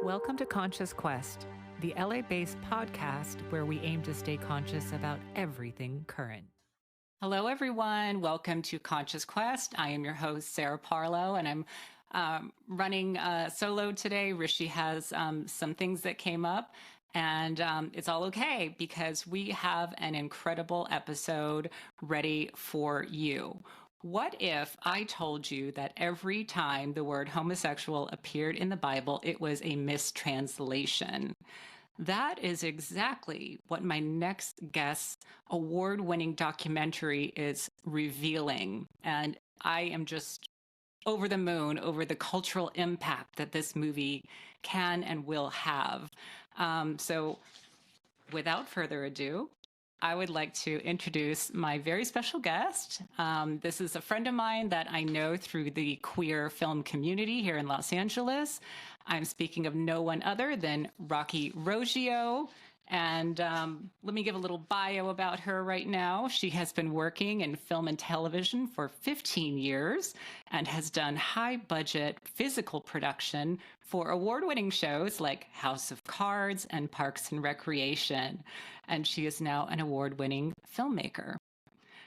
Welcome to Conscious Quest, the LA-based podcast where we aim to stay conscious about everything current. Hello, everyone. Welcome to Conscious Quest. I am your host, Sarah Parlow, and I'm running solo today. Rishi has some things that came up, and it's all okay because we have an incredible episode ready for you. What if I told you that every time the word homosexual appeared in the Bible, it was a mistranslation? That is exactly what my next guest's award-winning documentary is revealing. And I am just over the moon over the cultural impact that this movie can and will have. So without further ado, I would like to introduce my very special guest. This is a friend of mine that I know through the queer film community here in Los Angeles. I'm speaking of no one other than Roggio. And let me give a little bio about her right now. She has been working in film and television for 15 years and has done high-budget physical production for award-winning shows like House of Cards and Parks and Recreation. And she is now an award-winning filmmaker.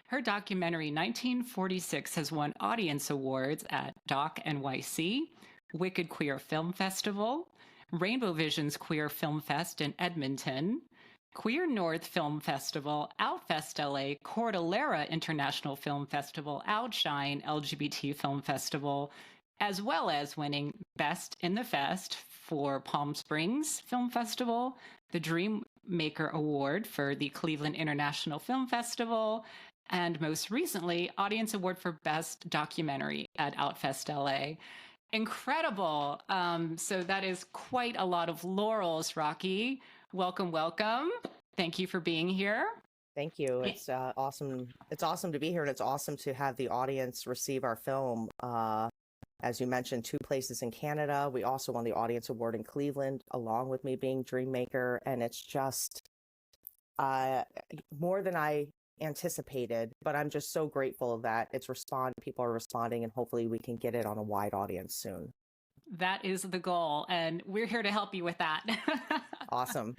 Her documentary 1946 has won audience awards at Doc NYC, Wicked Queer Film Festival, Rainbow Vision's Queer Film Fest in Edmonton, Queer North Film Festival, Outfest LA, Cordillera International Film Festival, Outshine LGBT Film Festival, as well as winning Best in the Fest for Palm Springs Film Festival, the Dreammaker Award for the Cleveland International Film Festival, and most recently, Audience Award for Best Documentary at Outfest LA. Incredible. So that is quite a lot of laurels, Rocky. Welcome, welcome. Thank you for being here. Thank you. It's awesome. It's awesome to be here, and it's awesome to have the audience receive our film. As you mentioned, 2 places in Canada. We also won the Audience Award in Cleveland, along with me being Dreammaker, and it's just more than I anticipated, but I'm just so grateful that people are responding, and hopefully we can get it on a wide audience soon. That is the goal, and we're here to help you with that. Awesome.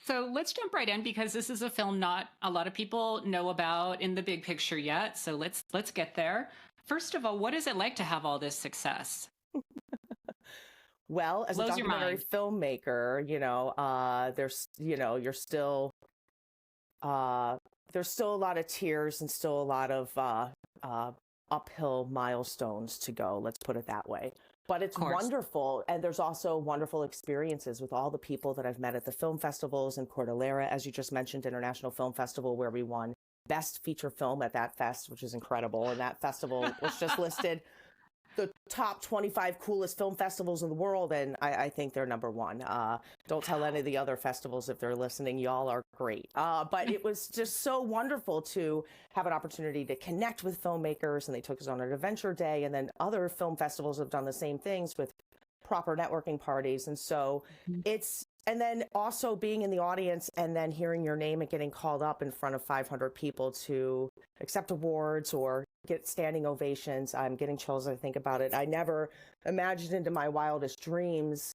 So let's jump right in, because this is a film not a lot of people know about in the big picture yet. So let's get there. First of all, what is it like to have all this success? Well, as a documentary filmmaker, there's still a lot of tears and still a lot of uphill milestones to go. Let's put it that way. But it's wonderful. And there's also wonderful experiences with all the people that I've met at the film festivals in Cordillera, as you just mentioned, International Film Festival, where we won Best Feature Film at that fest, which is incredible. And that festival was just listed the top 25 coolest film festivals in the world, and I think they're number 1. Don't tell any of the other festivals if they're listening. Y'all are great. But it was just so wonderful to have an opportunity to connect with filmmakers, and they took us on an adventure day, and then other film festivals have done the same things with proper networking parties. And so and then also being in the audience and then hearing your name and getting called up in front of 500 people to accept awards or get standing ovations. I'm getting chills as I think about it. I never imagined into my wildest dreams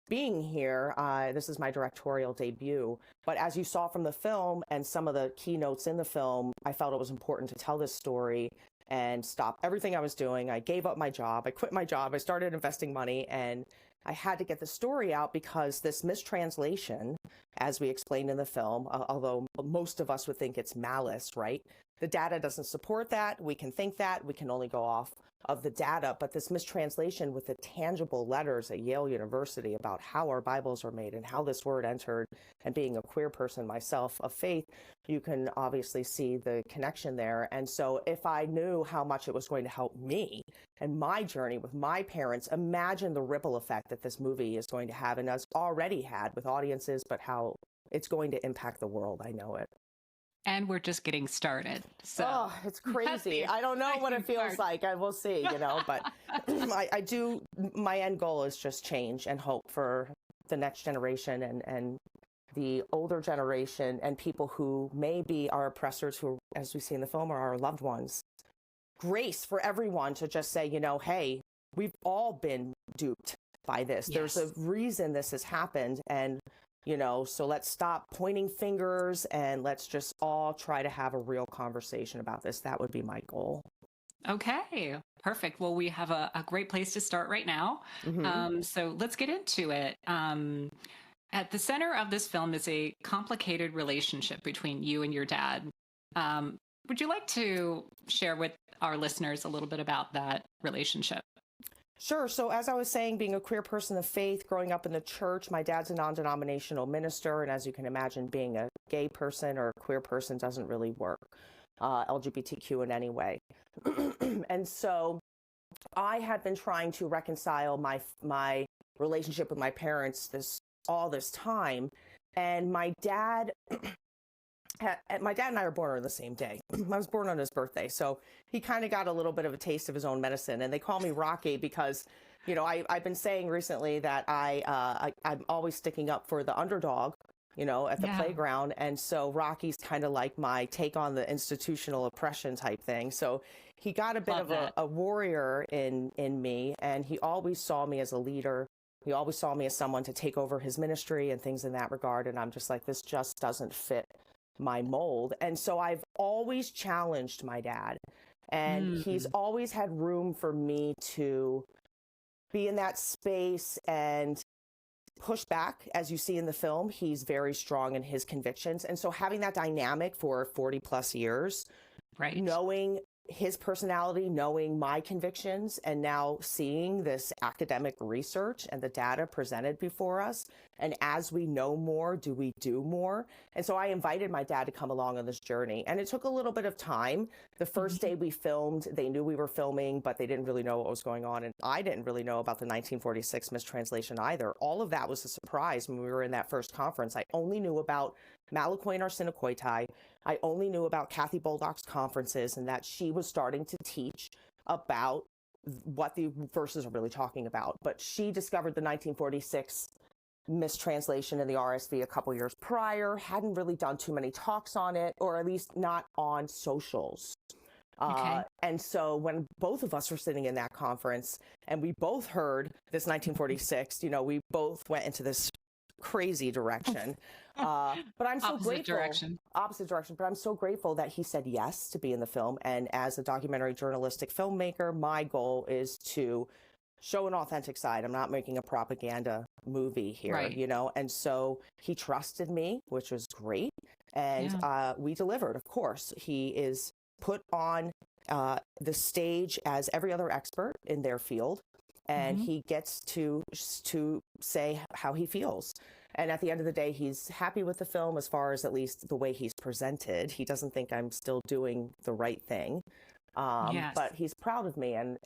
being here. This is my directorial debut. But as you saw from the film and some of the keynotes in the film, I felt it was important to tell this story and stop everything I was doing. I gave up my job. I quit my job. I started investing money, and I had to get the story out because this mistranslation, as we explained in the film, although most of us would think it's malice, right? The data doesn't support that. We can think that. We can only go off of the data. But this mistranslation with the tangible letters at Yale University about how our Bibles are made and how this word entered, and being a queer person myself of faith, you can obviously see the connection there. And so if I knew how much it was going to help me and my journey with my parents, imagine the ripple effect that this movie is going to have and has already had with audiences, but how it's going to impact the world. I know it. And we're just getting started. So it's crazy. I don't know what it feels like. I will see, but my end goal is just change and hope for the next generation and the older generation and people who may be our oppressors, who, as we see in the film, are our loved ones. Grace for everyone to just say, hey, we've all been duped. by this. Yes. There's a reason this has happened. And, so let's stop pointing fingers and let's just all try to have a real conversation about this. That would be my goal. Okay, perfect. Well, we have a great place to start right now. So let's get into it. At the center of this film is a complicated relationship between you and your dad. Would you like to share with our listeners a little bit about that relationship? Sure. So as I was saying, being a queer person of faith, growing up in the church, my dad's a non-denominational minister. And as you can imagine, being a gay person or a queer person doesn't really work, LGBTQ in any way. And so I had been trying to reconcile my relationship with my parents all this time. And my dad and I were born on the same day. I was born on his birthday. So he kind of got a little bit of a taste of his own medicine. And they call me Rocky because, I've been saying recently that I'm always sticking up for the underdog, at the playground. And so Rocky's kind of like my take on the institutional oppression type thing. So he got a bit of a warrior in me. And he always saw me as a leader. He always saw me as someone to take over his ministry and things in that regard. And I'm just like, this just doesn't fit my mold. And so I've always challenged my dad, and he's always had room for me to be in that space and push back. As you see in the film, he's very strong in his convictions. And so having that dynamic for 40 plus years, right, knowing his personality, knowing my convictions, and now seeing this academic research and the data presented before us. And as we know more, do we do more? And so I invited my dad to come along on this journey. And it took a little bit of time. The first day we filmed, they knew we were filming, but they didn't really know what was going on. And I didn't really know about the 1946 mistranslation either. All of that was a surprise when we were in that first conference. I only knew about Malakoi Arsenokoitai. I only knew about Kathy Baldock's conferences and that she was starting to teach about what the verses are really talking about. But she discovered the 1946 mistranslation in the RSV a couple years prior, hadn't really done too many talks on it, or at least not on socials. Okay. And so when both of us were sitting in that conference and we both heard this 1946, we both went into this crazy direction. But I'm so grateful. Opposite direction. But I'm so grateful that he said yes to be in the film. And as a documentary journalistic filmmaker, my goal is to show an authentic side. I'm not making a propaganda movie here, right. And so he trusted me, which was great. And we delivered, of course. He is put on the stage as every other expert in their field. And he gets to say how he feels. And at the end of the day, he's happy with the film as far as at least the way he's presented. He doesn't think I'm still doing the right thing. But he's proud of me, and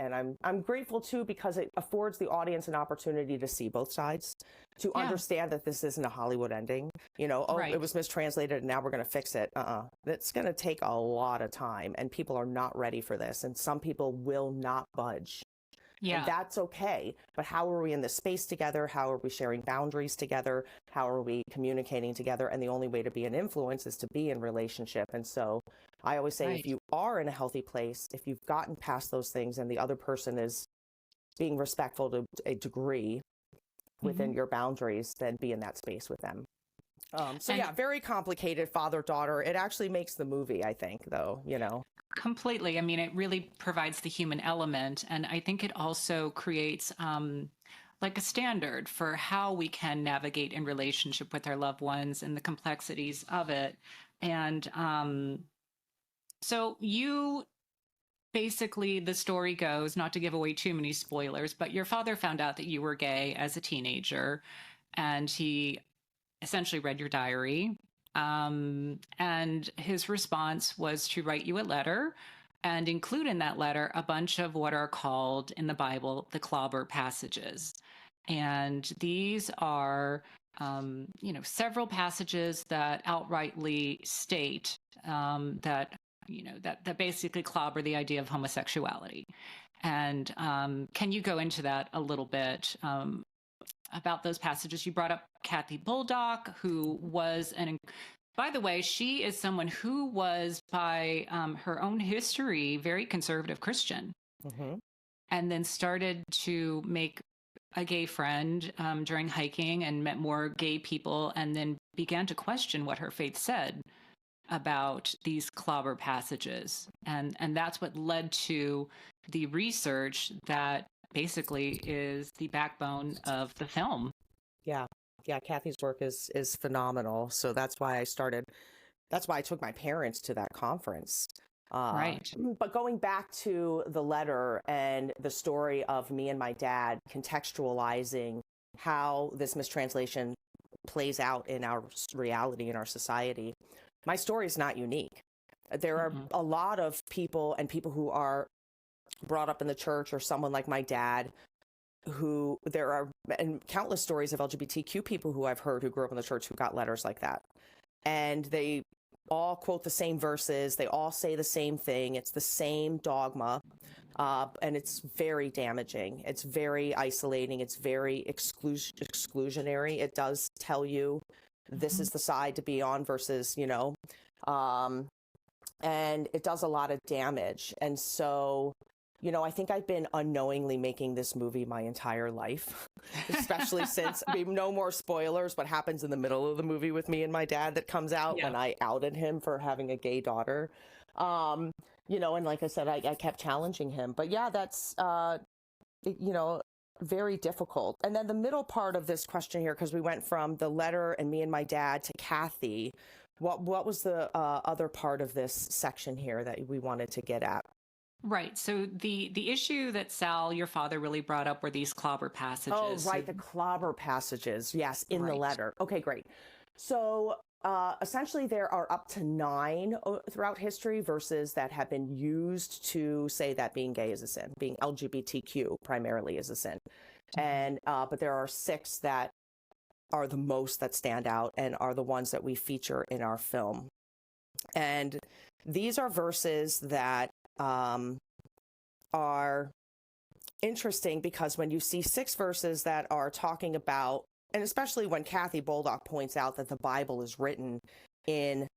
I'm grateful too, because it affords the audience an opportunity to see both sides, to understand that this isn't a Hollywood ending. It was mistranslated and now we're going to fix it. It's going to take a lot of time, and people are not ready for this, and some people will not budge. Yeah. And that's okay. But how are we in this space together? How are we sharing boundaries together? How are we communicating together? And the only way to be an influence is to be in relationship. And so I always say, if you are in a healthy place, if you've gotten past those things and the other person is being respectful to a degree within your boundaries, then be in that space with them. Very complicated father-daughter. It actually makes the movie, I think, though, Completely. I mean, it really provides the human element. And I think it also creates like a standard for how we can navigate in relationship with our loved ones and the complexities of it. And so you basically, the story goes, not to give away too many spoilers, but your father found out that you were gay as a teenager, and he essentially read your diary. And his response was to write you a letter and include in that letter a bunch of what are called in the Bible the clobber passages. And these are, several passages that outrightly state that basically clobber the idea of homosexuality. And can you go into that a little bit? About those passages? You brought up Kathy Baldock, who was by the way, she is someone who was, by her own history, very conservative Christian, and then started to make a gay friend during hiking and met more gay people, and then began to question what her faith said about these clobber passages. And that's what led to the research that basically is the backbone of the film. Yeah. Yeah. Kathy's work is phenomenal. So that's why I took my parents to that conference. Right. But going back to the letter and the story of me and my dad contextualizing how this mistranslation plays out in our reality, in our society, my story is not unique. There are a lot of people and people who are brought up in the church, or someone like my dad, who there are and countless stories of LGBTQ people who I've heard who grew up in the church who got letters like that. And they all quote the same verses. They all say the same thing. It's the same dogma. And it's very damaging. It's very isolating. It's very exclusionary. It does tell you this is the side to be on versus, and it does a lot of damage. And so, I think I've been unknowingly making this movie my entire life, especially since, no more spoilers, what happens in the middle of the movie with me and my dad that comes out when I outed him for having a gay daughter. And like I said, I kept challenging him. But yeah, that's, very difficult. And then the middle part of this question here, because we went from the letter and me and my dad to Kathy, what was the other part of this section here that we wanted to get at? Right. So the issue that Sal, your father, really brought up were these clobber passages. Oh, right. The clobber passages. Yes. In the letter. Okay, great. So essentially there are up to 9 throughout history verses that have been used to say that being gay is a sin, being LGBTQ primarily is a sin. And but there are 6 that are the most that stand out and are the ones that we feature in our film. And these are verses that are interesting because when you see 6 verses that are talking about, and especially when Kathy Baldock points out that the Bible is written in,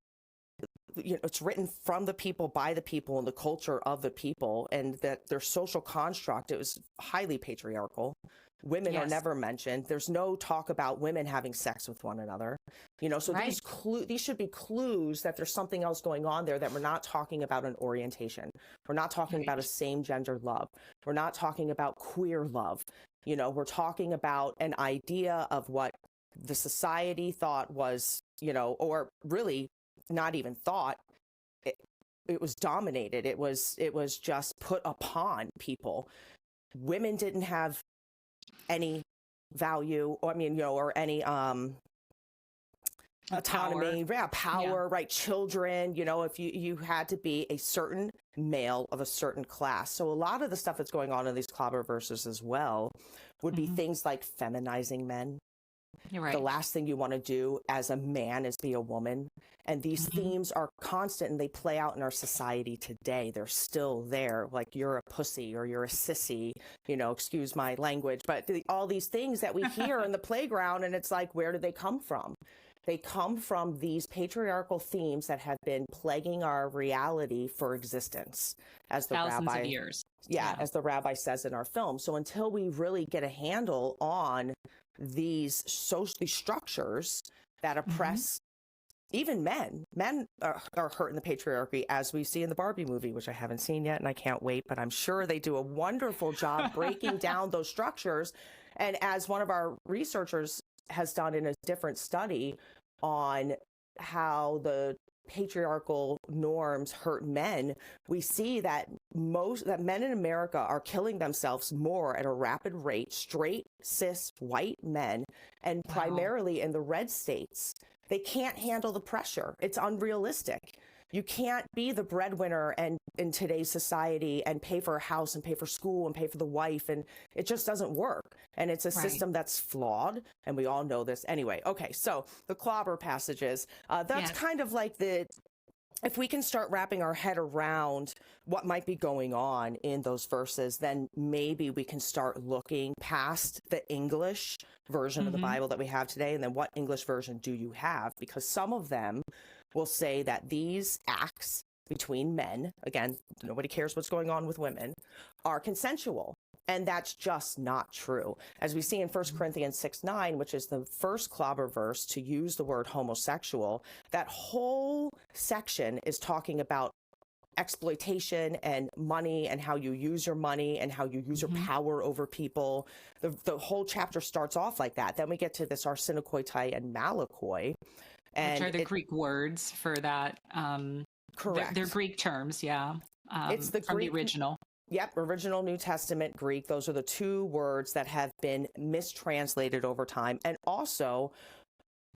it's written from the people, by the people, and the culture of the people, and that their social construct, it was highly patriarchal. Women are never mentioned. There's no talk about women having sex with one another. So these should be clues that there's something else going on there, that we're not talking about an orientation. We're not talking about a same gender love. We're not talking about queer love. We're talking about an idea of what the society thought was, or really not even thought. It was dominated. It was just put upon people. Women didn't have any value, or or any autonomy, power, right? Children, if you had to be a certain male of a certain class. So a lot of the stuff that's going on in these clobber verses as well would be things like feminizing men. You're right. The last thing you want to do as a man is be a woman. And these themes are constant, and they play out in our society today. They're still there. Like, you're a pussy or you're a sissy, excuse my language, but all these things that we hear in the playground, and it's like, where do they come from? They come from these patriarchal themes that have been plaguing our reality for existence, as the thousands rabbi, of years. as the rabbi says in our film. So until we really get a handle on these social structures that oppress even men are hurt in the patriarchy, as we see in the Barbie movie, which I haven't seen yet, and I can't wait, but I'm sure they do a wonderful job breaking down those structures. And as one of our researchers has done in a different study on how the patriarchal norms hurt men, we see that men in America are killing themselves more at a rapid rate, straight, cis, white men, and primarily in the red states. They can't handle the pressure. It's unrealistic. You can't be the breadwinner and in today's society and pay for a house and pay for school and pay for the wife, and it just doesn't work. And it's a system that's flawed, and we all know this. Anyway, okay, so the clobber passages, that's kind of like if we can start wrapping our head around what might be going on in those verses, then maybe we can start looking past the English version of the Bible that we have today, and then what English version do you have? Because some of them will say that these acts between men, again, nobody cares what's going on with women, are consensual. And that's just not true. As we see in 1 Corinthians 6:9, which is the first clobber verse to use the word homosexual, that whole section is talking about exploitation and money and how you use your money and how you use your power over people. The whole chapter starts off like that. Then we get to this arsenokoitai and malakoi. Which are the Greek words for that. Correct. They're Greek terms, yeah. It's the from Greek, the original. Yep, original New Testament Greek. Those are the two words that have been mistranslated over time. And also,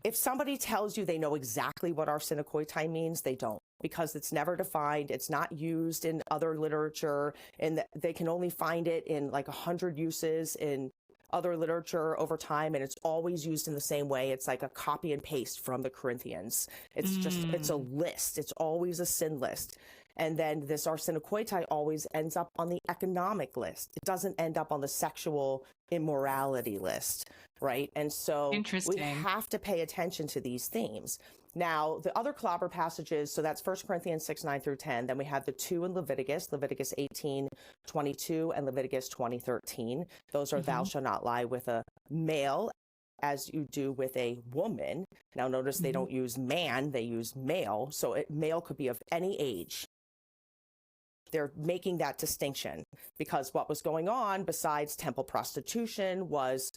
if somebody tells you they know exactly what arsenokoitai means, they don't, because it's never defined. It's not used in other literature, and they can only find it in like 100 uses in other literature over time, and it's always used in the same way. It's like a copy and paste from the Corinthians. It's just, it's a list. It's always a sin list. And then this arsenokoitai always ends up on the economic list. It doesn't end up on the sexual immorality list, right? And so we have to pay attention to these themes. Now, the other clobber passages, so that's 1 Corinthians 6:9 through 10. Then we have the two in Leviticus 18:22 and Leviticus 20:13. Those are thou shalt not lie with a male as you do with a woman. Now, notice they don't use man, they use male. So male could be of any age. They're making that distinction because what was going on besides temple prostitution was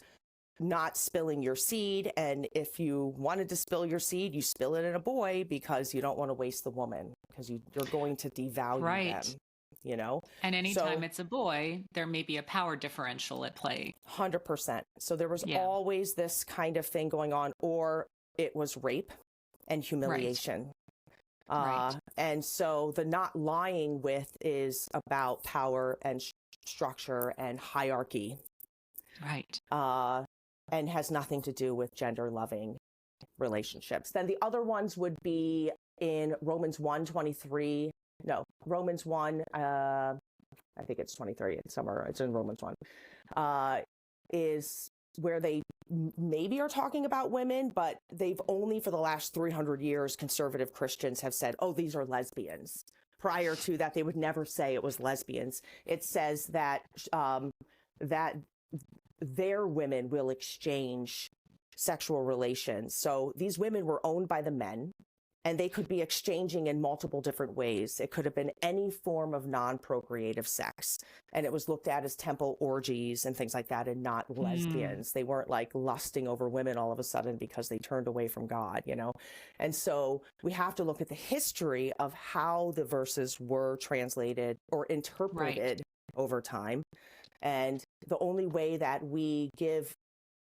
not spilling your seed. And if you wanted to spill your seed, you spill it in a boy because you don't want to waste the woman, because you're going to devalue them, you know? And anytime it's a boy, there may be a power differential at play. 100%. So there was always this kind of thing going on, or it was rape and humiliation. And so the not lying with is about power and structure and hierarchy. Right. And has nothing to do with gender loving relationships. Then the other ones would be in Romans 1:23. No, Romans 1, I think it's 23. It's somewhere. It's in Romans 1. Is where they maybe are talking about women, but they've only for the last 300 years, conservative Christians have said, oh, these are lesbians. Prior to that, they would never say it was lesbians. It says that that their women will exchange sexual relations. So these women were owned by the men, and they could be exchanging in multiple different ways. It could have been any form of non-procreative sex. And it was looked at as temple orgies and things like that, and not lesbians. They weren't like lusting over women all of a sudden because they turned away from God, you know? And so we have to look at the history of how the verses were translated or interpreted over time. And the only way that we give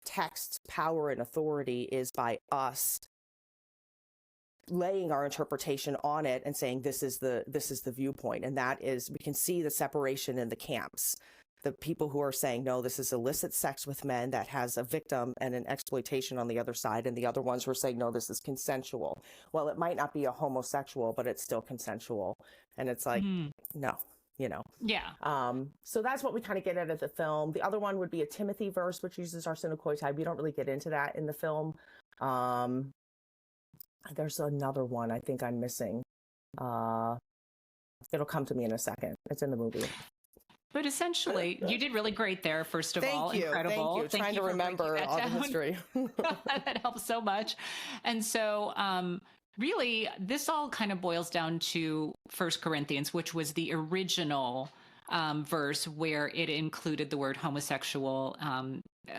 text power and authority is by us laying our interpretation on it and saying this is the viewpoint. And that is, we can see the separation in the camps. The people who are saying, no, this is illicit sex with men that has a victim and an exploitation on the other side. And the other ones who are saying, no, this is consensual. Well, it might not be a homosexual, but it's still consensual. And it's like, no, you know? Yeah. So that's what we kind of get out of the film. The other one would be a Timothy verse, which uses arsenokoitai. We don't really get into that in the film. There's another one I think I'm missing. It'll come to me in a second. It's in the movie. But essentially, you did really great there, first of all. Thank you. Incredible. Thank you. Trying to remember all the history. That helps so much. And so really, this all kind of boils down to 1 Corinthians, which was the original verse where it included the word homosexual,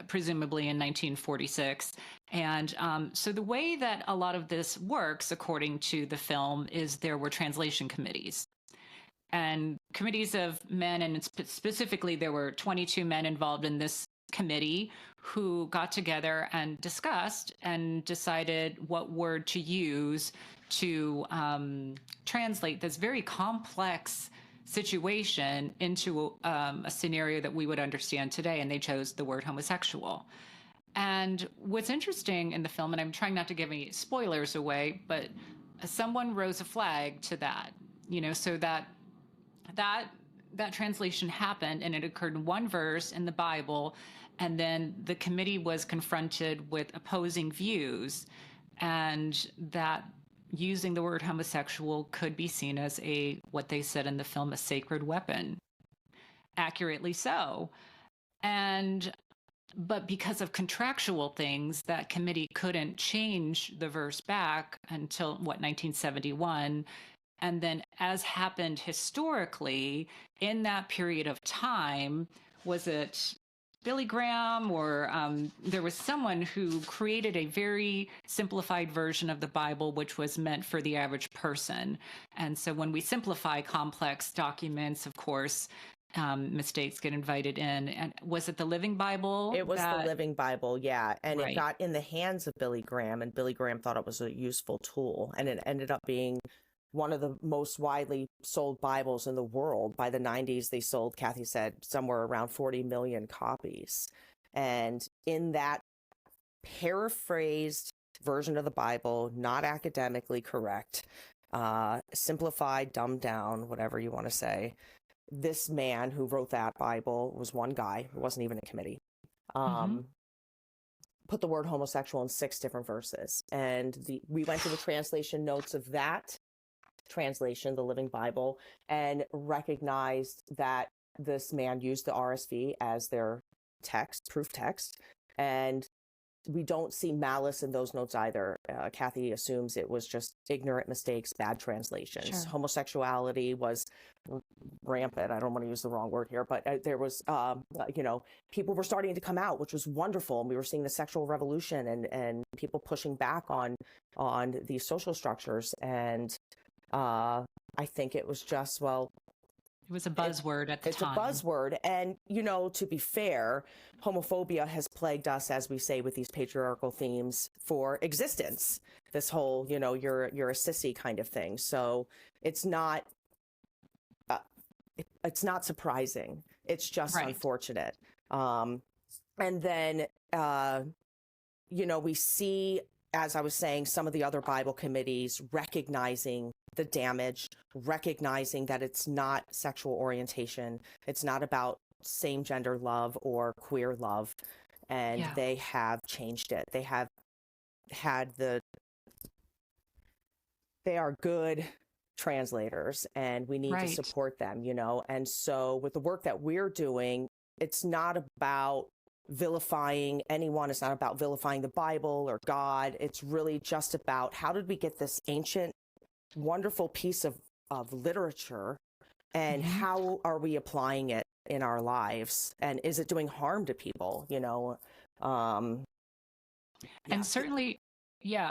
presumably in 1946. And so the way that a lot of this works, according to the film, is there were translation committees. And committees of men, and specifically there were 22 men involved in this committee who got together and discussed and decided what word to use to translate this very complex situation into a scenario that we would understand today. And they chose the word homosexual. And what's interesting in the film, and I'm trying not to give any spoilers away, but someone rose a flag to that, you know, so that translation happened, and it occurred in one verse in the Bible, and then the committee was confronted with opposing views, and that using the word homosexual could be seen as what they said in the film, a sacred weapon. Accurately so. But because of contractual things, that committee couldn't change the verse back until 1971. And then, as happened historically in that period of time, was it Billy Graham or there was someone who created a very simplified version of the Bible, which was meant for the average person. And so when we simplify complex documents, of course, mistakes get invited in. And was it the Living Bible? It was the Living Bible, yeah. And Right. It got in the hands of Billy Graham, and Billy Graham thought it was a useful tool. And it ended up being one of the most widely sold Bibles in the world. By the 90s, they sold, Kathy said, somewhere around 40 million copies. And in that paraphrased version of the Bible, not academically correct, simplified, dumbed down, whatever you want to say, this man who wrote that Bible was one guy. It wasn't even a committee. Put the word homosexual in 6 different verses. And we went to the translation notes of that translation, the Living Bible, and recognized that this man used the RSV as their text, proof text. And we don't see malice in those notes either. Kathy assumes it was just ignorant mistakes, bad translations. Sure. Homosexuality was rampant. I don't want to use the wrong word here, but there was, people were starting to come out, which was wonderful. And we were seeing the sexual revolution and people pushing back on these social structures. And I think it was just, it was a buzzword at the time. It's a buzzword. And, to be fair, homophobia has plagued us, as we say, with these patriarchal themes for existence. This whole, you're a sissy kind of thing. So it's not surprising. It's just unfortunate. And then, we see, as I was saying, some of the other Bible committees recognizing the damage, recognizing that it's not sexual orientation. It's not about same gender love or queer love. And they have changed it. They have they are good translators, and we need to support them, And so with the work that we're doing, it's not about vilifying anyone. It's not about vilifying the Bible or God. It's really just about how did we get this ancient, wonderful piece of literature, and how are we applying it in our lives, and is it doing harm to people? And certainly,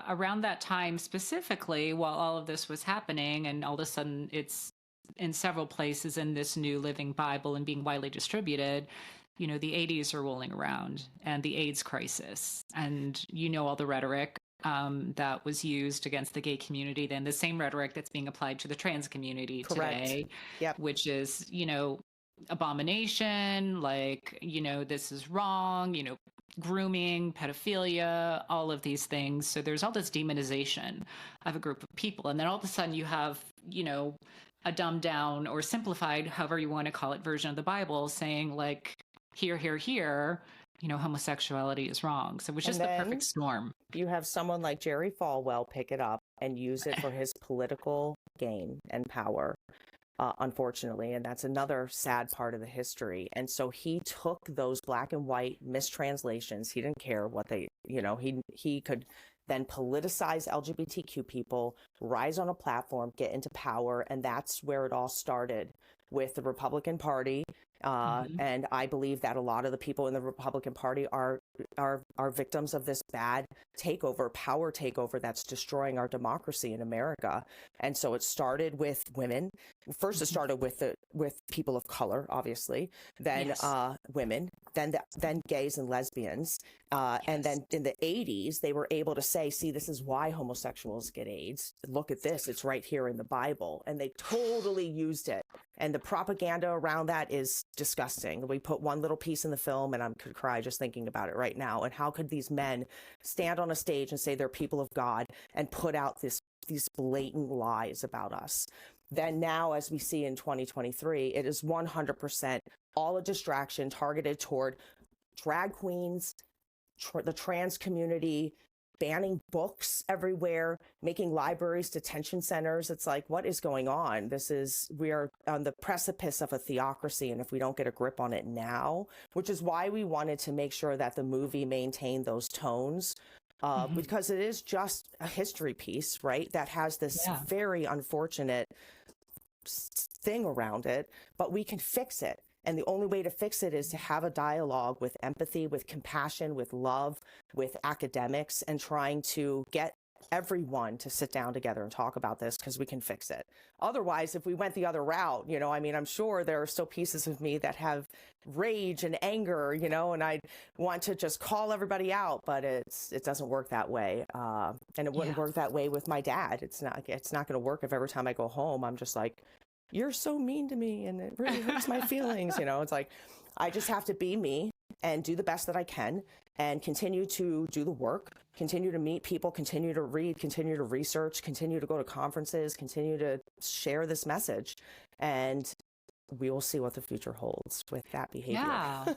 around that time specifically, while all of this was happening, and all of a sudden it's in several places in this new Living Bible and being widely distributed, the 80s are rolling around, and the AIDS crisis, and all the rhetoric that was used against the gay community, then the same rhetoric that's being applied to the trans community today, which is, abomination, this is wrong, grooming, pedophilia, all of these things. So there's all this demonization of a group of people. And then all of a sudden you have, a dumbed down or simplified, however you want to call it, version of the Bible saying here, homosexuality is wrong. So it was just the perfect storm. You have someone like Jerry Falwell pick it up and use it for his political gain and power, unfortunately. And that's another sad part of the history. And so he took those black and white mistranslations. He didn't care what they, he could then politicize LGBTQ people, rise on a platform, get into power. And that's where it all started with the Republican Party. And I believe that a lot of the people in the Republican Party are victims of this bad power takeover that's destroying our democracy in America. And so it started with women. First, it started with people of color, obviously, then women, then gays and lesbians. And then in the 80s, they were able to say, see, this is why homosexuals get AIDS. Look at this. It's right here in the Bible. And they totally used it. And the propaganda around that is disgusting. We put one little piece in the film, and I could cry just thinking about it right now. And how could these men stand on a stage and say they're people of God and put out these blatant lies about us? Then now, as we see in 2023, it is 100% all a distraction targeted toward drag queens, the trans community, banning books everywhere, making libraries detention centers. It's like, what is going on? We are on the precipice of a theocracy. And if we don't get a grip on it now, which is why we wanted to make sure that the movie maintained those tones, because it is just a history piece, right? That has this very unfortunate thing around it, but we can fix it. And the only way to fix it is to have a dialogue with empathy, with compassion, with love, with academics, and trying to get everyone to sit down together and talk about this, because we can fix it. Otherwise, if we went the other route, I mean, I'm sure there are still pieces of me that have rage and anger, and I want to just call everybody out, but it doesn't work that way. And it wouldn't work that way with my dad. It's not going to work if every time I go home, I'm just like, you're so mean to me and it really hurts my feelings. It's like, I just have to be me and do the best that I can and continue to do the work, continue to meet people, continue to read, continue to research, continue to go to conferences, continue to share this message. And we will see what the future holds with that behavior. Yeah.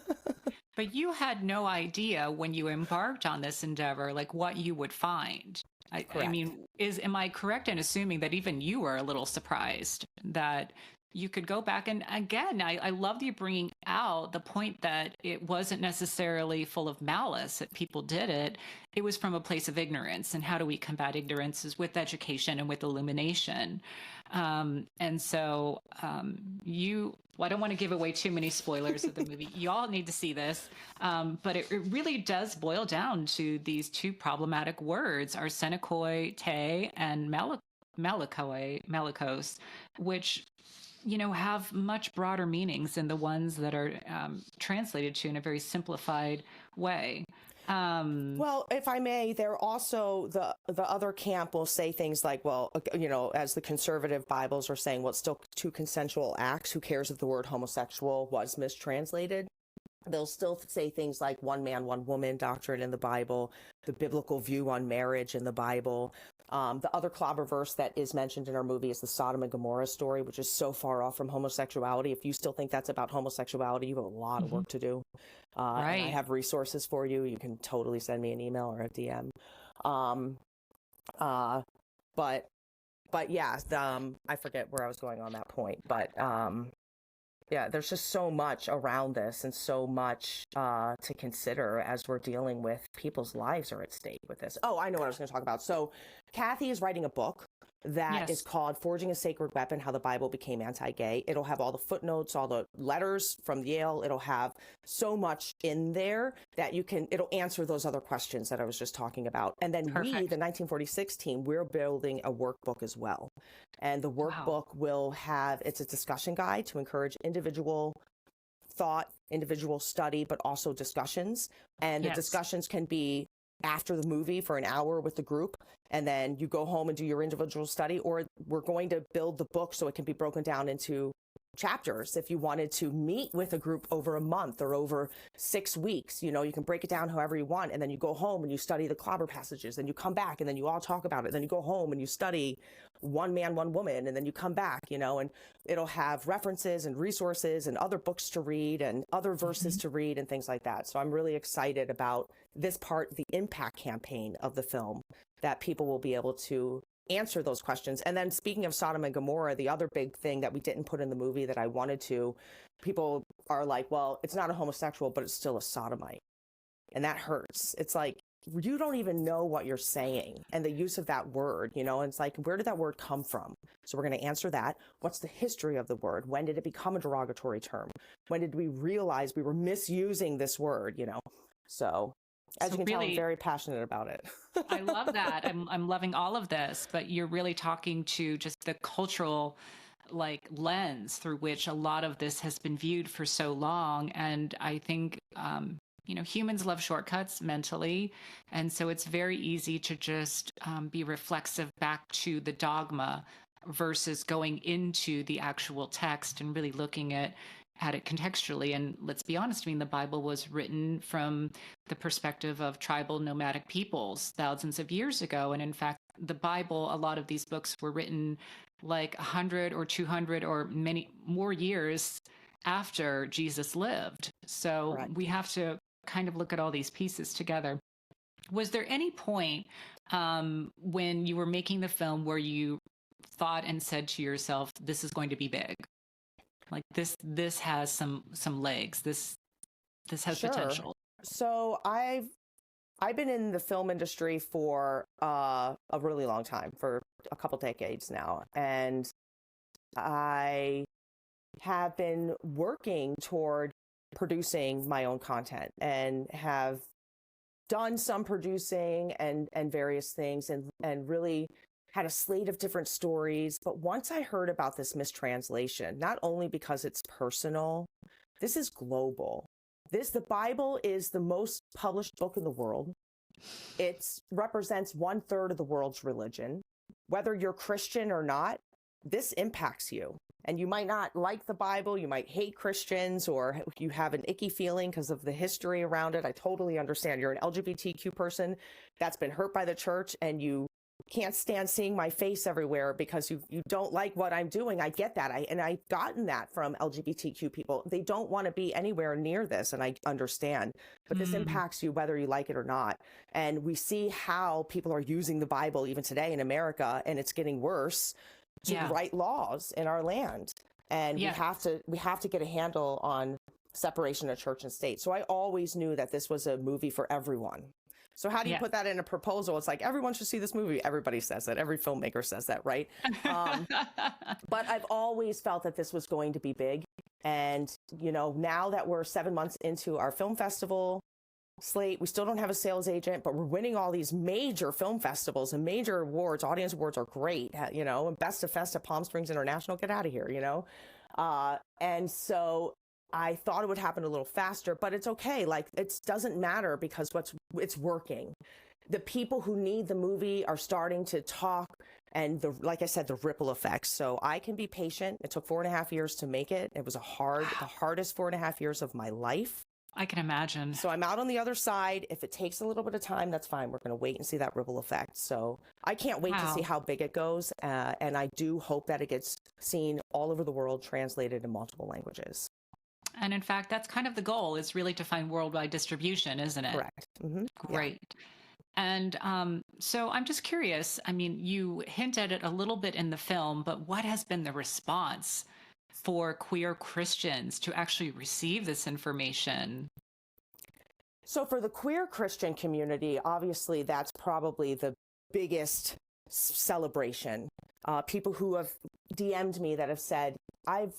But you had no idea when you embarked on this endeavor, like what you would find. I mean, am I correct in assuming that even you were a little surprised that you could go back? And again, I love you bringing out the point that it wasn't necessarily full of malice that people did it. It was from a place of ignorance. And how do we combat ignorance is with education and with illumination. And so I don't want to give away too many spoilers of the movie. You all need to see this. But it really does boil down to these two problematic words, arsenikoi te and malakos, which have much broader meanings than the ones that are translated to in a very simplified way. Well, if I may, there also the other camp will say things like, well, as the conservative Bibles are saying, well, it's still two consensual acts. Who cares if the word homosexual was mistranslated? They'll still say things like one man, one woman doctrine in the Bible, the biblical view on marriage in the Bible. The other clobber verse that is mentioned in our movie is the Sodom and Gomorrah story, which is so far off from homosexuality. If you still think that's about homosexuality, you have a lot of work to do. Right. And I have resources for you. You can totally send me an email or a DM. But yeah, I forget where I was going on that point, but yeah, there's just so much around this and so much to consider as we're dealing with people's lives are at stake with this. Oh, I know what I was going to talk about. So Kathy is writing a book that is called Forging a Sacred Weapon, How the Bible Became Anti-Gay. It'll have all the footnotes, all the letters from Yale. It'll have so much in there that it'll answer those other questions that I was just talking about. And then we, the 1946 team, we're building a workbook as well. And the workbook will have, it's a discussion guide to encourage individual thought, individual study, but also discussions. And the discussions can be after the movie for an hour with the group, and then you go home and do your individual study, or we're going to build the book so it can be broken down into chapters. If you wanted to meet with a group over a month or over 6 weeks, you can break it down however you want, and then you go home and you study the clobber passages, then you come back and then you all talk about it, then you go home and you study one man, one woman, and then you come back, and it'll have references and resources and other books to read and other verses to read and things like that. So I'm really excited about this part, the impact campaign of the film, that people will be able to answer those questions. And then speaking of Sodom and Gomorrah, the other big thing that we didn't put in the movie that I wanted to, people are like, well, it's not a homosexual, but it's still a sodomite. And that hurts. It's like, you don't even know what you're saying, and the use of that word, and it's like, where did that word come from? So we're going to answer that. What's the history of the word? When did it become a derogatory term? When did we realize we were misusing this word? So as you can tell, I'm very passionate about it. I love that. I'm loving all of this, but you're really talking to just the cultural lens through which a lot of this has been viewed for so long. And I think, humans love shortcuts mentally. And so it's very easy to just be reflexive back to the dogma versus going into the actual text and really looking at it contextually. And let's be honest, the Bible was written from the perspective of tribal nomadic peoples thousands of years ago. And in fact, the Bible, a lot of these books were written 100 or 200 or many more years after Jesus lived. So we have to kind of look at all these pieces together. Was there any point when you were making the film where you thought and said to yourself, "This is going to be big. Like this has some legs. This has Sure. potential." So I've been in the film industry for a really long time, for a couple decades now, and I have been working toward producing my own content and have done some producing and various things and really had a slate of different stories. But once I heard about this mistranslation, not only because it's personal, this is global. The Bible is the most published book in the world. It represents 1/3 of the world's religion. Whether you're Christian or not, this impacts you. And you might not like the Bible, you might hate Christians, or you have an icky feeling because of the history around it. I totally understand. You're an LGBTQ person that's been hurt by the church and you can't stand seeing my face everywhere because you don't like what I'm doing. I get that. I've gotten that from LGBTQ people. They don't want to be anywhere near this, and I understand. But this impacts you whether you like it or not. And we see how people are using the Bible even today in America, and it's getting worse, to write laws in our land. And we have to get a handle on separation of church and state. So I always knew that this was a movie for everyone. So how do you put that in a proposal? It's like, everyone should see this movie. Everybody says that. Every filmmaker says that, right? But I've always felt that this was going to be big. And, now that we're 7 months into our film festival slate, we still don't have a sales agent, but we're winning all these major film festivals and major awards. Audience awards are great, and Best of Fest at Palm Springs International. Get out of here, And so I thought it would happen a little faster, but it's okay. Like, it doesn't matter because it's working. The people who need the movie are starting to talk, and like I said, the ripple effects. So I can be patient. It took 4.5 years to make it. It was the hardest 4.5 years of my life. I can imagine. So I'm out on the other side. If it takes a little bit of time, that's fine. We're going to wait and see that ripple effect. So I can't wait to see how big it goes. And I do hope that it gets seen all over the world, translated in multiple languages. And in fact, that's kind of the goal, is really to find worldwide distribution, isn't it? Correct. Mm-hmm. Great. Yeah. And so I'm just curious. I mean, you hint at it a little bit in the film, but what has been the response for queer Christians to actually receive this information? So for the queer Christian community, obviously, that's probably the biggest celebration. People who have DM'd me that have said, I've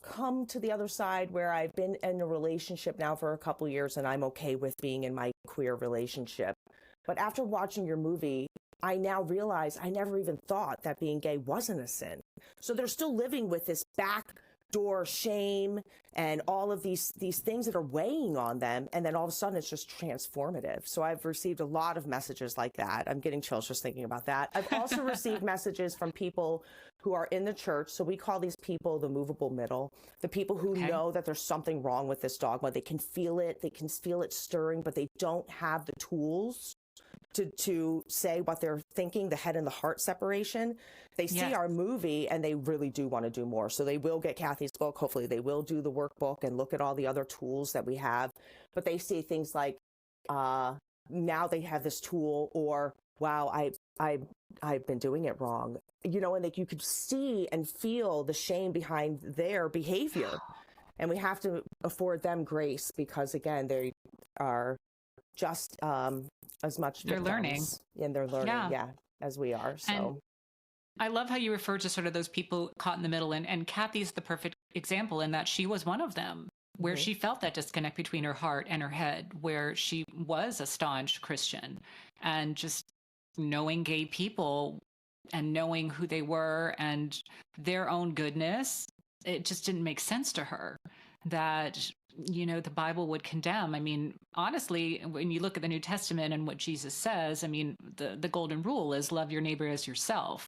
come to the other side where I've been in a relationship now for a couple years and I'm okay with being in my queer relationship. But after watching your movie, I now realize I never even thought that being gay wasn't a sin. So they're still living with this backdoor shame and all of these things that are weighing on them. And then all of a sudden it's just transformative. So I've received a lot of messages like that. I'm getting chills just thinking about that. I've also received messages from people who are in the church. So we call these people the movable middle, the people who know that there's something wrong with this dogma. They can feel it. They can feel it stirring, but they don't have the tools to say what they're thinking, the head and the heart separation. They see our movie and they really do want to do more. So they will get Kathy's book. Hopefully they will do the workbook and look at all the other tools that we have. But they see things like, now they have this tool, or, wow, I've been doing it wrong. And like you could see and feel the shame behind their behavior. And we have to afford them grace because, again, they are just as much they're learning, and they're learning as we are. So and I love how you refer to sort of those people caught in the middle, and Kathy's the perfect example in that she was one of them, where she felt that disconnect between her heart and her head, where she was a staunch Christian, and just knowing gay people and knowing who they were and their own goodness, it just didn't make sense to her that the Bible would condemn. I mean, honestly, when you look at the New Testament and what Jesus says, I mean, the golden rule is love your neighbor as yourself.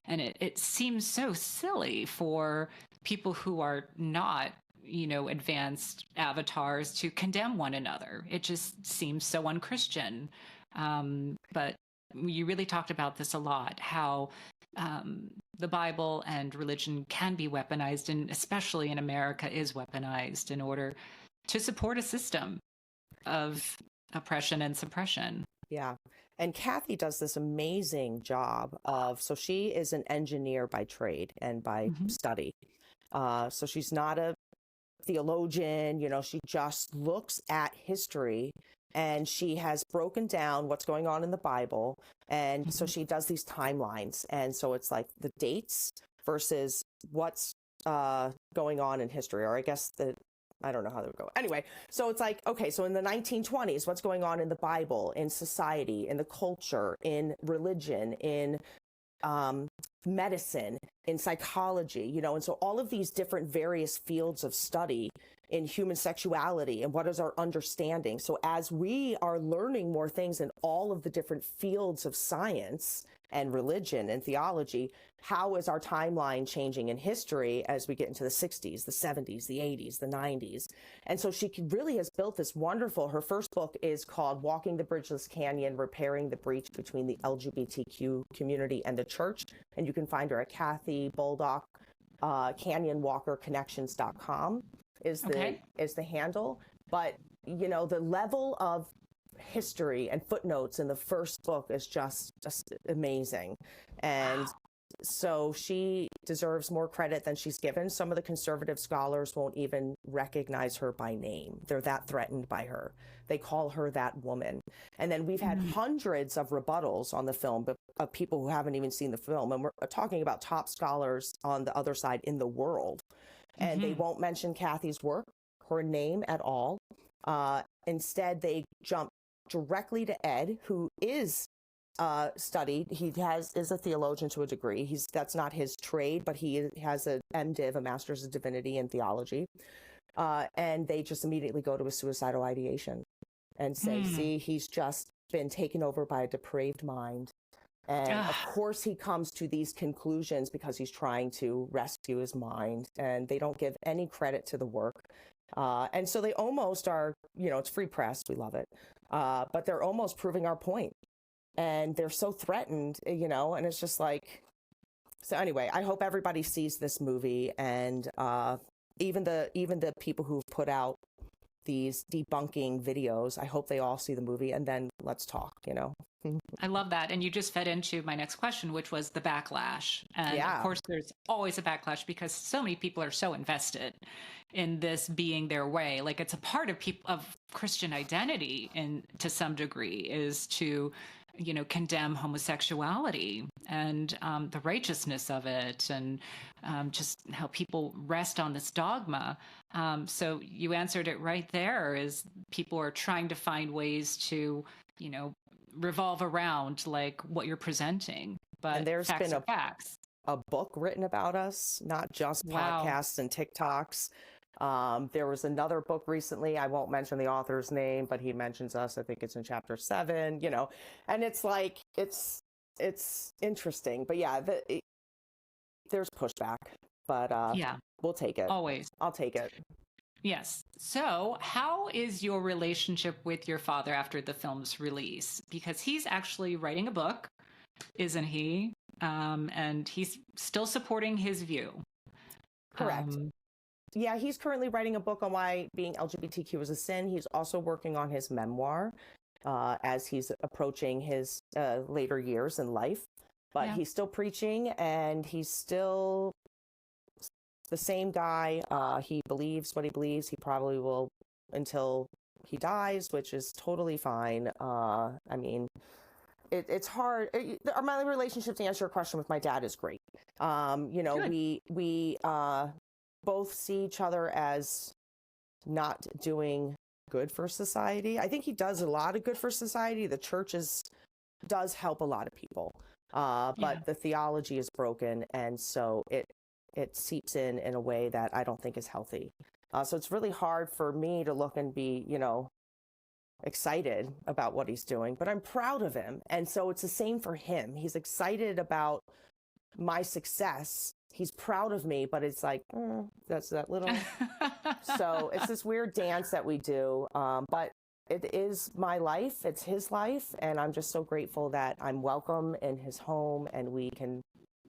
And it seems so silly for people who are not, advanced avatars to condemn one another. It just seems so unchristian. But you really talked about this a lot, how the Bible and religion can be weaponized, and especially in America is weaponized in order to support a system of oppression and suppression. Yeah. And Kathy does this amazing job of, so she is an engineer by trade and by study. So she's not a theologian, she just looks at history, and she has broken down what's going on in the Bible. And so she does these timelines. And so it's like the dates versus what's going on in history, or I guess I don't know how they would go. Anyway, so it's like, okay, so in the 1920s, what's going on in the Bible, in society, in the culture, in religion, in medicine, in psychology, and so all of these different various fields of study in human sexuality and what is our understanding. So as we are learning more things in all of the different fields of science and religion and theology, how is our timeline changing in history as we get into the 60s, the 70s, the 80s, the 90s? And so she really has built this wonderful, her first book is called Walking the Bridgeless Canyon, Repairing the Breach Between the LGBTQ Community and the Church. And you can find her at Kathy Baldock, canyonwalkerconnections.com is the handle. But, the level of history and footnotes in the first book is just amazing. And so she deserves more credit than she's given. Some of the conservative scholars won't even recognize her by name. They're that threatened by her. They call her that woman. And then we've had hundreds of rebuttals on the film of people who haven't even seen the film. And we're talking about top scholars on the other side in the world. And they won't mention Kathy's work, her name at all. Instead, they jump directly to Ed, who is studied. He is a theologian to a degree. That's not his trade, but he has a MDiv, a Master's of Divinity in Theology. And they just immediately go to a suicidal ideation and say, see, he's just been taken over by a depraved mind. And of course he comes to these conclusions because he's trying to rescue his mind, and they don't give any credit to the work. And so they almost are, it's free press. We love it. But they're almost proving our point. And they're so threatened, and it's just like, so anyway, I hope everybody sees this movie, and even the people who've put out these debunking videos, I hope they all see the movie, and then let's talk, I love that. And you just fed into my next question, which was the backlash. And of course, there's always a backlash because so many people are so invested in this being their way. Like, it's a part of Christian identity, and to some degree, is to condemn homosexuality and the righteousness of it, and just how people rest on this dogma. So you answered it right there, is people are trying to find ways to, revolve around like what you're presenting. But and there's facts been facts. A book written about us, not just podcasts and TikToks. There was another book recently. I won't mention the author's name, but he mentions us. I think it's in chapter 7, and it's like, it's interesting, but there's pushback, but we'll take it. Always. I'll take it. Yes. So how is your relationship with your father after the film's release? Because he's actually writing a book, isn't he? And he's still supporting his view. Correct. Yeah, he's currently writing a book on why being LGBTQ is a sin. He's also working on his memoir as he's approaching his later years in life. But he's still preaching, and he's still the same guy. He believes what he believes. He probably will until he dies, which is totally fine. I mean, it's hard. My relationship, to answer your question, with my dad is great. We both see each other as not doing good for society. I think he does a lot of good for society. The church does help a lot of people, but the theology is broken, and so it seeps in a way that I don't think is healthy. So it's really hard for me to look and be, excited about what he's doing, but I'm proud of him. And so it's the same for him. He's excited about my success. He's proud of me, but it's like, that's that little. So it's this weird dance that we do. But it is my life. It's his life. And I'm just so grateful that I'm welcome in his home, and we can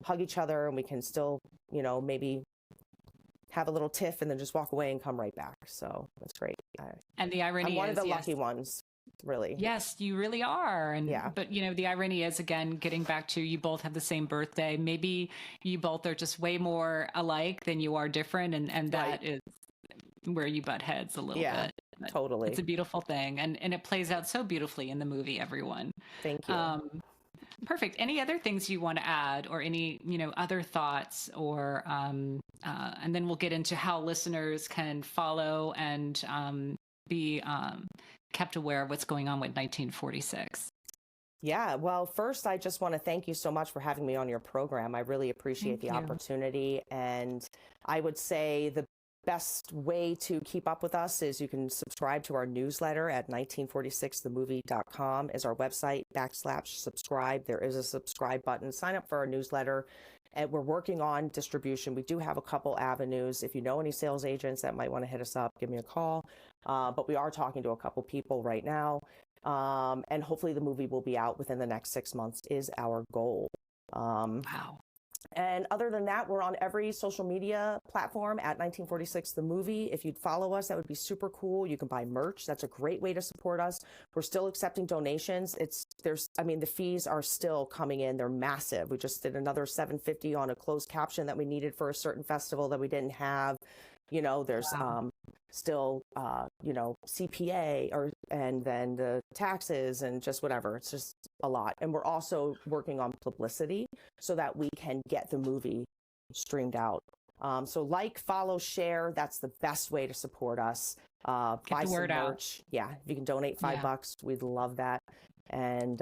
hug each other, and we can still, maybe have a little tiff and then just walk away and come right back. So that's great. And the irony I'm one is, of the lucky ones. really. Yes, you really are. Yeah. But the irony is, again, getting back to, you both have the same birthday. Maybe you both are just way more alike than you are different, and that is where you butt heads a little bit. But totally. it's a beautiful thing, and it plays out so beautifully in the movie, everyone. Thank you. Perfect. Any other things you want to add, or any other thoughts, or and then we'll get into how listeners can follow and be kept aware of what's going on with 1946. Yeah, well, first, I just want to thank you so much for having me on your program. I really appreciate the opportunity. And I would say the best way to keep up with us is you can subscribe to our newsletter at 1946themovie.com is our website, /subscribe. There is a subscribe button. Sign up for our newsletter. And we're working on distribution. We do have a couple avenues. If you know any sales agents that might want to hit us up, give me a call. But we are talking to a couple people right now. And hopefully the movie will be out within the next 6 months is our goal. Wow. And other than that, we're on every social media platform at 1946 The Movie. If you'd follow us, that would be super cool. You can buy merch. That's a great way to support us. We're still accepting donations. The fees are still coming in. They're massive. We just did another $750 on a closed caption that we needed for a certain festival that we didn't have. There's still CPA and then the taxes and just whatever. It's just a lot. And we're also working on publicity so that we can get the movie streamed out. So like, follow, share. That's the best way to support us. Buy some merch. Out. Yeah. If you can donate $5, we'd love that. And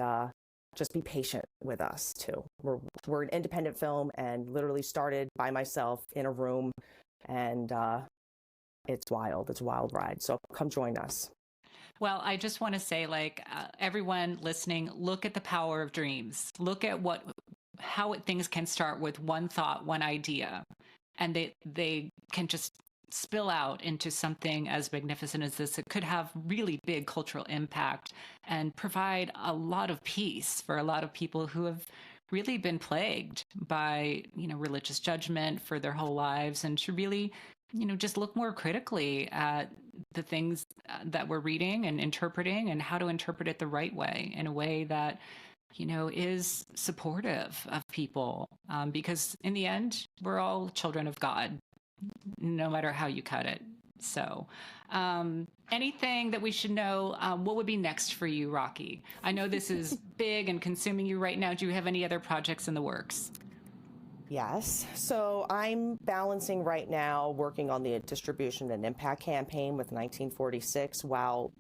just be patient with us too. We're an independent film and literally started by myself in a room, and it's wild. It's a wild ride. So come join us. Well, I just want to say, everyone listening, look at the power of dreams. Look at how things can start with one thought, one idea, and they can just spill out into something as magnificent as this. It could have really big cultural impact and provide a lot of peace for a lot of people who have really been plagued by, religious judgment for their whole lives, and to really, just look more critically at the things that we're reading and interpreting, and how to interpret it the right way, in a way that, is supportive of people. Because in the end, we're all children of God, no matter how you cut it. So anything that we should know, what would be next for you, Rocky? I know this is big and consuming you right now. Do you have any other projects in the works? Yes. So I'm balancing right now, working on the distribution and impact campaign with 1946 while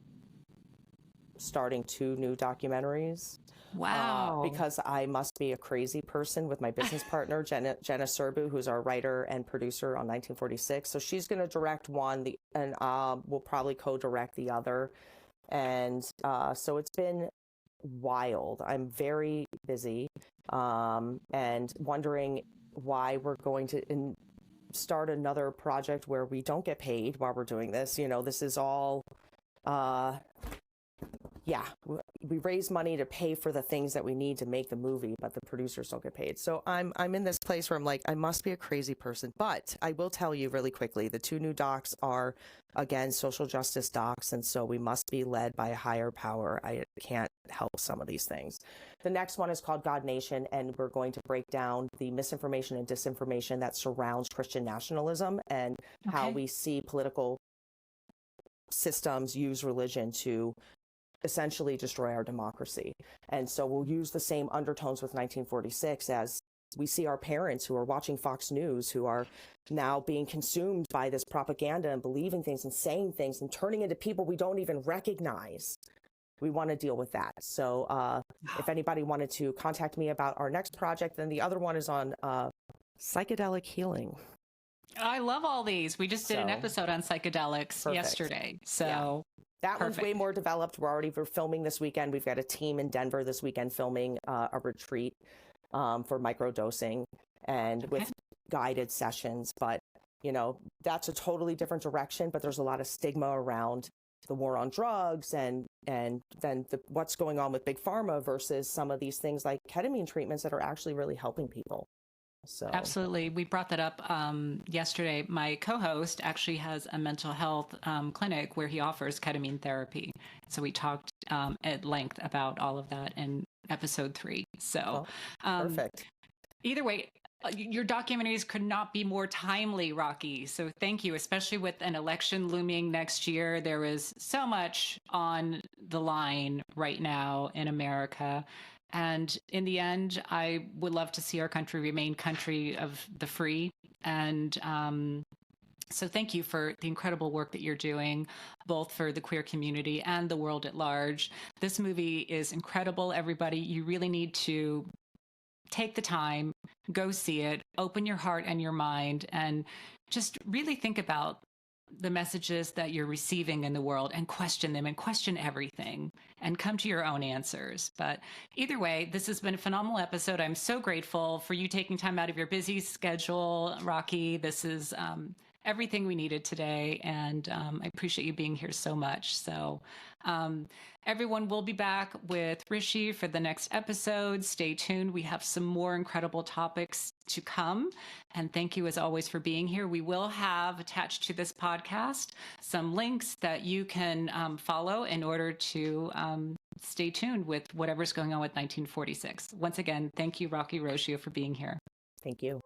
starting 2 new documentaries. Wow. Because I must be a crazy person with my business partner, Jenna Serbu, who's our writer and producer on 1946. So she's going to direct one, and we'll probably co-direct the other. And so it's been wild. I'm very busy and wondering why we're going to start another project where we don't get paid while we're doing this. This is all we raise money to pay for the things that we need to make the movie, but the producers don't get paid. So I'm in this place where I'm like, I must be a crazy person. But I will tell you really quickly, the 2 new docs are, again, social justice docs, and so we must be led by a higher power. I can't help some of these things. The next one is called God Nation, and we're going to break down the misinformation and disinformation that surrounds Christian nationalism and how we see political systems use religion to essentially destroy our democracy. And so we'll use the same undertones with 1946 as we see our parents who are watching Fox News, who are now being consumed by this propaganda and believing things and saying things and turning into people we don't even recognize. We want to deal with that. So if anybody wanted to contact me about our next project, then the other one is on psychedelic healing. I love all these. We just did an episode on psychedelics yesterday. So that one's way more developed. We're filming this weekend. We've got a team in Denver this weekend filming a retreat for microdosing and with guided sessions. But, that's a totally different direction. But there's a lot of stigma around the war on drugs and then what's going on with Big Pharma versus some of these things like ketamine treatments that are actually really helping people. So absolutely. We brought that up yesterday. My co-host actually has a mental health clinic where he offers ketamine therapy. So we talked at length about all of that in episode 3. So perfect. Either way, your documentaries could not be more timely, Rocky. So thank you, especially with an election looming next year. There is so much on the line right now in America. And in the end, I would love to see our country remain country of the free. And so thank you for the incredible work that you're doing, both for the queer community and the world at large. This movie is incredible, everybody. You really need to take the time, go see it, open your heart and your mind, and just really think about the messages that you're receiving in the world and question them and question everything and come to your own answers. But either way, this has been a phenomenal episode. I'm so grateful for you taking time out of your busy schedule, Rocky. This is everything we needed today, and I appreciate you being here so much. So everyone will be back with Rishi for the next episode. Stay tuned. We have some more incredible topics to come. And thank you as always for being here. We will have attached to this podcast some links that you can follow in order to stay tuned with whatever's going on with 1946. Once again, thank you, Rocky Roggio, for being here. Thank you.